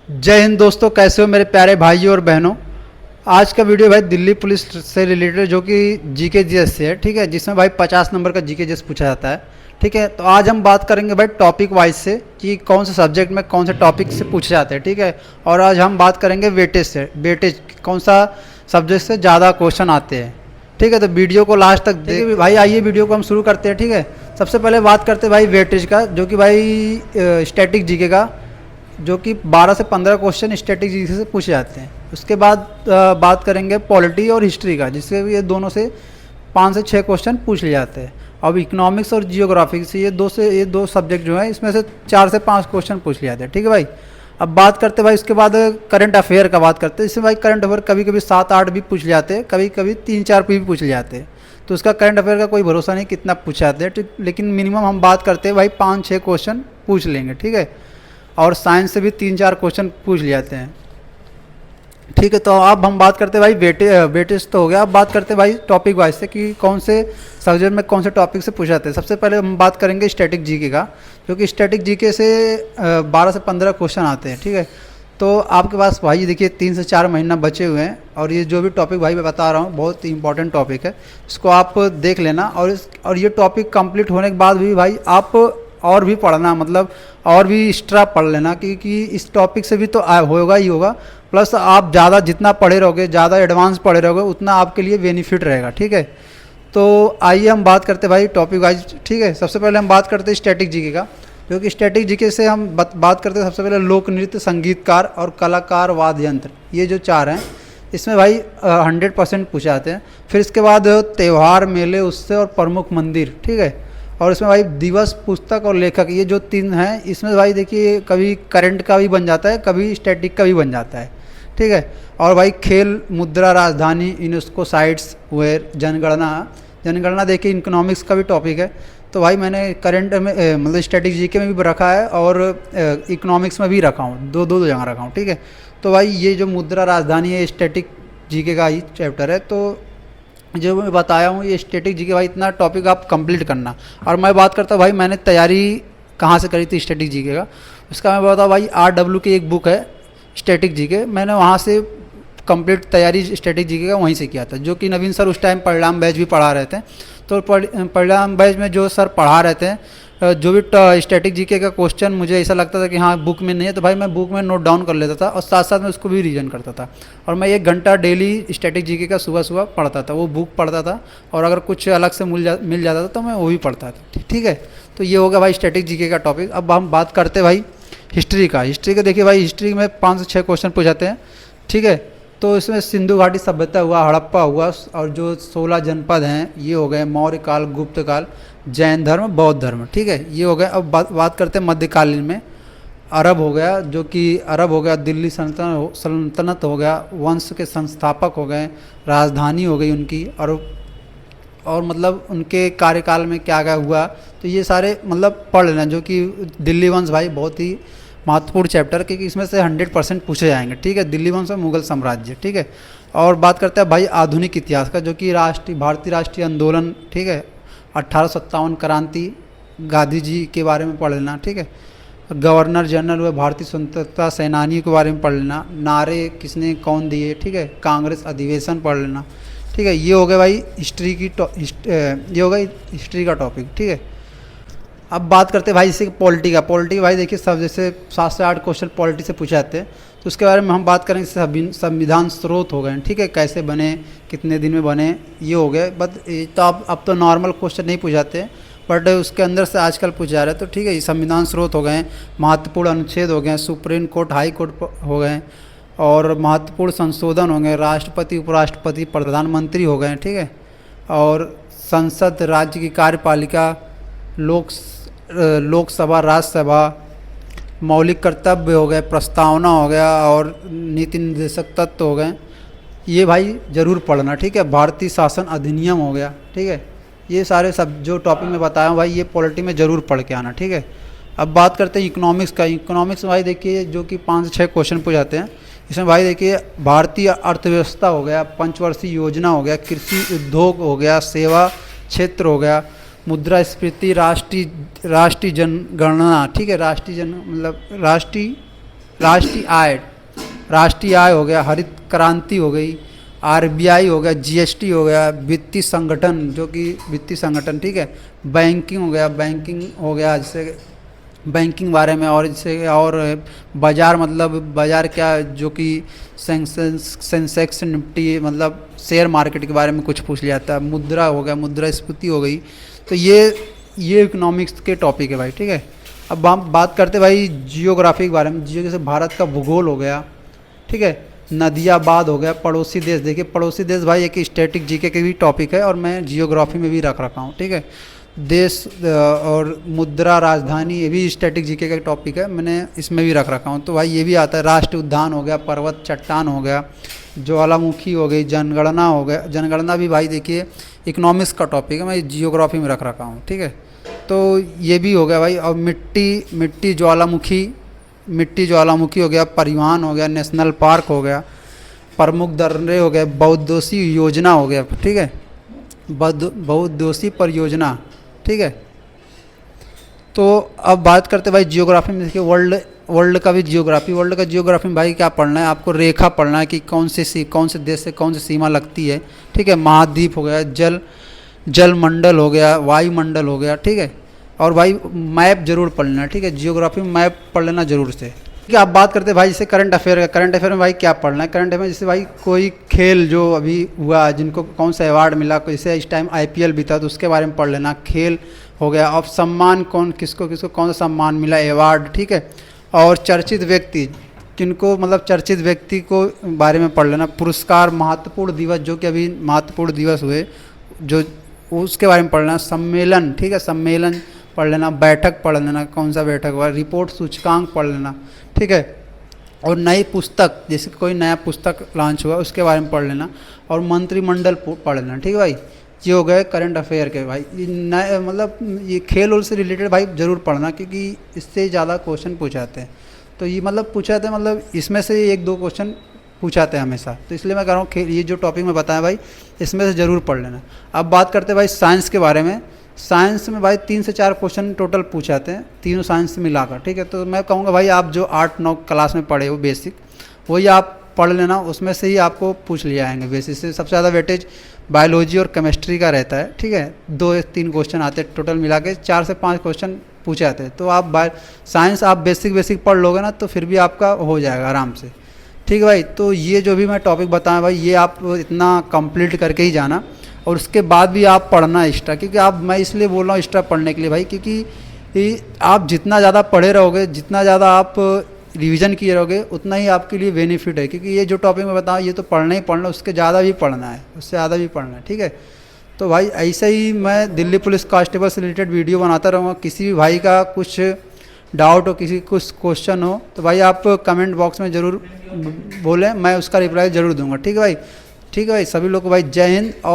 जय हिंद दोस्तों, कैसे हो मेरे प्यारे भाइयों और बहनों। आज का वीडियो भाई दिल्ली पुलिस से रिलेटेड जो कि जीके जीएस से है, ठीक है, जिसमें भाई 50 नंबर का जीके जीएस पूछा जाता है। ठीक है, तो आज हम बात करेंगे भाई टॉपिक वाइज से कि कौन से सब्जेक्ट में कौन से टॉपिक से पूछे जाते हैं। ठीक है, और आज हम बात करेंगे वेटेज से, वेटेज कौन सा सब्जेक्ट से ज़्यादा क्वेश्चन आते हैं। ठीक है, तो वीडियो को लास्ट तक देखिए भाई। आइए वीडियो को हम शुरू करते हैं। ठीक है, सबसे पहले बात करते हैं भाई वेटेज का, जो कि भाई स्टैटिक जीके का, जो कि 12 से 15 क्वेश्चन स्टैटिक जीके से पूछे जाते हैं। उसके बाद बात करेंगे पॉलिटी और हिस्ट्री का, जिससे ये दोनों से 5 से 6 क्वेश्चन पूछ लिए जाते हैं। अब इकोनॉमिक्स और जियोग्राफी से ये दो सब्जेक्ट जो है, इसमें से 4 से 5 क्वेश्चन पूछ लिए जाते हैं। ठीक है भाई। अब बात करते हैं भाई, उसके बाद करंट अफेयर का बात करते हैं। इसमें भाई करंट अफेयर कभी कभी 7-8 भी पूछ ले जाते हैं, कभी कभी 3-4 भी पूछ ले जाते हैं। तो उसका करंट अफेयर का कोई भरोसा नहीं कितना पूछा जाते हैं, लेकिन मिनिमम हम बात करते हैं भाई 5-6 क्वेश्चन पूछ लेंगे। ठीक है, और साइंस से भी 3-4 क्वेश्चन पूछ ले जाते हैं। ठीक है, तो अब हम बात करते हैं भाई वेटेज तो हो गया। अब बात करते हैं भाई टॉपिक वाइज से कि कौन से सब्जेक्ट में कौन से टॉपिक से पूछे जाते हैं। सबसे पहले हम बात करेंगे स्टैटिक जीके का, क्योंकि स्टैटिक जीके से 12 से 15 क्वेश्चन आते हैं। ठीक है, तो आपके पास भाई देखिए 3 से 4 महीना बचे हुए हैं, और ये जो भी टॉपिक भाई मैं बता रहा हूँ बहुत ही इंपॉर्टेंट टॉपिक है, इसको आप देख लेना। और ये टॉपिक कंप्लीट होने के बाद भी भाई आप और भी पढ़ना, मतलब और भी एक्स्ट्रा पढ़ लेना, क्योंकि इस टॉपिक से भी तो होगा ही होगा। प्लस आप ज़्यादा जितना पढ़े रहोगे, ज़्यादा एडवांस पढ़े रहोगे, उतना आपके लिए बेनिफिट रहेगा। ठीक है, तो आइए हम बात करते हैं भाई टॉपिक वाइज। ठीक है, सबसे पहले हम बात करते हैं स्टैटिक जीके का, क्योंकि स्टैटिक जीके से हम बात करते हैं सबसे पहले लोक नृत्य, संगीतकार और कलाकार, वाद्य यंत्र, ये जो 4 हैं, इसमें भाई 100% पूछे जाते हैं। फिर इसके बाद त्यौहार, मेले, उत्सव और प्रमुख मंदिर। ठीक है, और इसमें भाई दिवस, पुस्तक और लेखक, ये जो 3 हैं, इसमें भाई देखिए कभी करंट का भी बन जाता है, कभी स्टैटिक का भी बन जाता है। ठीक है, और भाई खेल, मुद्रा, राजधानी, यूनेस्को साइट्स, वेयर, जनगणना देखिए इकोनॉमिक्स का भी टॉपिक है। तो भाई मैंने करंट में मतलब स्टैटिक जीके में भी रखा है और इकोनॉमिक्स में भी रखा हूँ, दो जगह रखा हूँ। ठीक है, तो भाई ये जो मुद्रा राजधानी है स्टैटिक जीके का ही चैप्टर है। तो जो मैं बताया हूँ ये स्टैटिक जीके, भाई इतना टॉपिक आप कंप्लीट करना। और मैं बात करता हूँ भाई मैंने तैयारी कहाँ से करी थी स्टैटिक जीके का, उसका मैं बताऊँ भाई RW की एक बुक है स्टैटिक जीके, मैंने वहाँ से कंप्लीट तैयारी स्टैटिक जीके का वहीं से किया था, जो कि नवीन सर उस टाइम परिणाम बैच भी पढ़ा रहे थे। तो परिणाम बैच में जो सर पढ़ा रहे थे, जो भी स्टैटिक जीके का क्वेश्चन मुझे ऐसा लगता था कि हाँ बुक में नहीं है, तो भाई मैं बुक में नोट डाउन कर लेता था और साथ साथ में उसको भी रीजन करता था। और मैं 1 घंटा डेली स्टैटिक जीके का सुबह सुबह पढ़ता था, वो बुक पढ़ता था, और अगर कुछ अलग से मिल जाता था तो मैं वो भी पढ़ता था। ठीक है, तो ये होगा भाई स्टैटिक जीके का टॉपिक। अब हम बात करते हैं भाई हिस्ट्री का। हिस्ट्री का देखिए भाई, हिस्ट्री में 5 से 6 क्वेश्चन पूछ जाते हैं। ठीक है, तो इसमें सिंधु घाटी सभ्यता हुआ, हड़प्पा हुआ, और जो 16 जनपद हैं ये हो गए, मौर्य काल, गुप्त काल, जैन धर्म, बौद्ध धर्म। ठीक है, ये हो गया। अब बात करते हैं मध्यकालीन में। अरब हो गया, जो कि अरब हो गया, दिल्ली सल्तनत हो गया, वंश के संस्थापक हो गए, राजधानी हो गई उनकी, और मतलब उनके कार्यकाल में क्या क्या हुआ, तो ये सारे मतलब पढ़ लेना। जो कि दिल्ली वंश भाई बहुत ही महत्वपूर्ण चैप्टर, क्योंकि इसमें से 100% पूछे जाएंगे। ठीक है, दिल्ली वंश और मुगल साम्राज्य। ठीक है, और बात करते हैं भाई आधुनिक इतिहास का, जो कि भारतीय राष्ट्रीय आंदोलन, ठीक है, 1857 क्रांति, गांधी जी के बारे में पढ़ लेना। ठीक है, गवर्नर जनरल हुए, भारतीय स्वतंत्रता सेनानियों के बारे में पढ़ लेना, नारे किसने कौन दिए। ठीक है, कांग्रेस अधिवेशन पढ़ लेना। ठीक है, ये हो गया भाई हिस्ट्री की ये हो गया हिस्ट्री का टॉपिक। ठीक है, अब बात करते हैं भाई इसी पॉलिटी का। पॉलिटी भाई देखिए सब जैसे 7 से 8 क्वेश्चन पॉलिटी से पूछे जाते हैं, तो उसके बारे में हम बात करेंगे। संविधान स्रोत हो गए, ठीक है, कैसे बने, कितने दिन में बने, ये हो गए। बट तो अब तो नॉर्मल क्वेश्चन नहीं पूछ जाते, बट उसके अंदर से आजकल पूछ जा रहे हैं। तो ठीक है, ये संविधान स्रोत हो गए, महत्वपूर्ण अनुच्छेद हो गए, सुप्रीम कोर्ट, हाई कोर्ट हो गए, और महत्वपूर्ण संशोधन हो गए, राष्ट्रपति, उपराष्ट्रपति, प्रधानमंत्री हो गए। ठीक है, और संसद, राज्य की कार्यपालिका, लोकसभा, राज्यसभा, मौलिक कर्तव्य हो गए, प्रस्तावना हो गया, और नीति निर्देशक तत्व हो गए। ये भाई ज़रूर पढ़ना। ठीक है, भारतीय शासन अधिनियम हो गया। ठीक है, ये सारे सब जो टॉपिक में बताया हूँ भाई, ये पॉलिटी में ज़रूर पढ़ के आना। ठीक है, अब बात करते हैं इकोनॉमिक्स का। इकोनॉमिक्स भाई देखिए जो कि 5 से 6 क्वेश्चन पूछ जाते हैं। इसमें भाई देखिए भारतीय अर्थव्यवस्था हो गया, पंचवर्षीय योजना हो गया, कृषि उद्योग हो गया, सेवा क्षेत्र हो गया, मुद्रास्फीति, राष्ट्रीय जनगणना। ठीक है, राष्ट्रीय राष्ट्रीय आय हो गया, हरित क्रांति हो गई, आरबीआई हो गया, जीएसटी हो गया, वित्तीय संगठन जो कि वित्तीय संगठन, ठीक है, बैंकिंग हो गया, बैंकिंग हो गया जैसे बैंकिंग बारे में, और जैसे और बाज़ार मतलब बाज़ार क्या जो कि सेंसेक्स निफ्टी मतलब शेयर मार्केट के बारे में कुछ पूछ लिया था, मुद्रा हो गया, मुद्रास्फीति हो गई। तो ये इकोनॉमिक्स के टॉपिक है भाई, ठीक है। अब हम बात करते भाई जियोग्राफी के बारे में। जियो जैसे भारत का भूगोल हो गया, ठीक है, नदियाबाद हो गया, पड़ोसी देश। देखिए पड़ोसी देश भाई एक स्टैटिक जीके के भी टॉपिक है और मैं जियोग्राफी में भी रख रखा हूँ, ठीक है। देश और मुद्रा राजधानी ये भी स्टैटिक जीके का टॉपिक है, मैंने इसमें भी रख रखा हूँ। तो भाई ये भी आता है। राष्ट्रीय उद्यान हो गया, पर्वत चट्टान हो गया, ज्वालामुखी हो गई, जनगणना हो गया। जनगणना भी भाई देखिए इकोनॉमिक्स का टॉपिक है, मैं जियोग्राफी में रख रखा हूँ, ठीक है। तो ये भी हो गया भाई। और मिट्टी ज्वालामुखी हो गया, परिवहन हो गया, नेशनल पार्क हो गया, प्रमुख दर्रे हो गए, बहुउद्देशीय योजना हो गया, ठीक है, बहुउद्देशीय परियोजना, ठीक है। तो अब बात करते भाई जियोग्राफी में। देखिए वर्ल्ड का जियोग्राफी में भाई क्या पढ़ना है आपको, रेखा पढ़ना है कि कौन से देश से कौन सी सीमा लगती है, ठीक है। महाद्वीप हो गया, जल मंडल हो गया, वायुमंडल हो गया, ठीक है। और भाई मैप जरूर पढ़ लेना, ठीक है। जियोग्राफी में मैप पढ़ लेना जरूर से, ठीक है। आप बात करते हैं भाई जैसे करंट अफेयर का। करंट अफेयर में भाई क्या पढ़ना है, करंट अफेयर जैसे भाई कोई खेल जो अभी हुआ जिनको कौन सा अवार्ड मिला, जैसे इस टाइम आईपीएल बीता तो उसके बारे में पढ़ लेना। खेल हो गया, और सम्मान किसको कौन सा सम्मान मिला, अवार्ड, ठीक है। और चर्चित व्यक्ति किनको मतलब चर्चित व्यक्ति को बारे में पढ़ लेना। पुरस्कार, महत्वपूर्ण दिवस जो कि अभी महत्वपूर्ण दिवस हुए जो उसके बारे में पढ़ना। सम्मेलन, ठीक है, सम्मेलन पढ़ लेना। बैठक पढ़ लेना, कौन सा बैठक हुआ। रिपोर्ट, सूचकांक पढ़ लेना, ठीक है। और नई पुस्तक, जैसे कोई नया पुस्तक लॉन्च हुआ उसके बारे में पढ़ लेना। और मंत्रिमंडल पढ़ लेना, ठीक है भाई। ये हो गए करंट अफेयर के भाई। ये नए मतलब ये खेल उल से रिलेटेड भाई ज़रूर पढ़ना, क्योंकि इससे ज़्यादा क्वेश्चन पूछाते हैं। तो ये मतलब पूछाते हैं मतलब इसमें से एक दो क्वेश्चन पूछाते हैं हमेशा। तो इसलिए मैं कह रहा हूँ खेल, ये जो टॉपिक मैं बताया भाई इसमें से ज़रूर पढ़ लेना। अब बात करते हैं भाई साइंस के बारे में। साइंस में भाई 3 से 4 क्वेश्चन टोटल पूछाते हैं, तीनों साइंस से मिलाकर, ठीक है। तो मैं कहूँगा भाई आप जो 8-9 क्लास में पढ़े हो बेसिक, वही आप पढ़ लेना, उसमें से ही आपको पूछ लिया आएंगे बेसिक से। सबसे ज़्यादा वेटेज बायोलॉजी और केमिस्ट्री का रहता है, ठीक है। 2 या 3 क्वेश्चन आते हैं टोटल मिला के, 4 से 5 क्वेश्चन पूछे जाते हैं। तो आप साइंस आप बेसिक पढ़ लोगे ना तो फिर भी आपका हो जाएगा आराम से, ठीक है भाई। तो ये जो भी मैं टॉपिक बताया भाई ये आप इतना कंप्लीट करके ही जाना, और उसके बाद भी आप पढ़ना एक्स्ट्रा, क्योंकि मैं इसलिए बोल रहा हूँ एक्स्ट्रा पढ़ने के लिए भाई, क्योंकि आप जितना ज़्यादा पढ़े रहोगे, जितना ज़्यादा आप रिवीजन किए रहोगे, उतना ही आपके लिए बेनिफिट है। क्योंकि ये जो टॉपिक मैं बताऊँ ये तो पढ़ना ही पढ़ना, उसके ज़्यादा भी पढ़ना है, उससे ज़्यादा भी पढ़ना है, ठीक है। तो भाई ऐसे ही मैं दिल्ली पुलिस कांस्टेबल से रिलेटेड वीडियो बनाता रहूँगा। किसी भी भाई का कुछ डाउट हो, कुछ क्वेश्चन हो तो भाई आप कमेंट बॉक्स में ज़रूर बोलें, मैं उसका रिप्लाई ज़रूर दूंगा, ठीक है भाई। ठीक है भाई, सभी लोग को भाई जय हिंद। और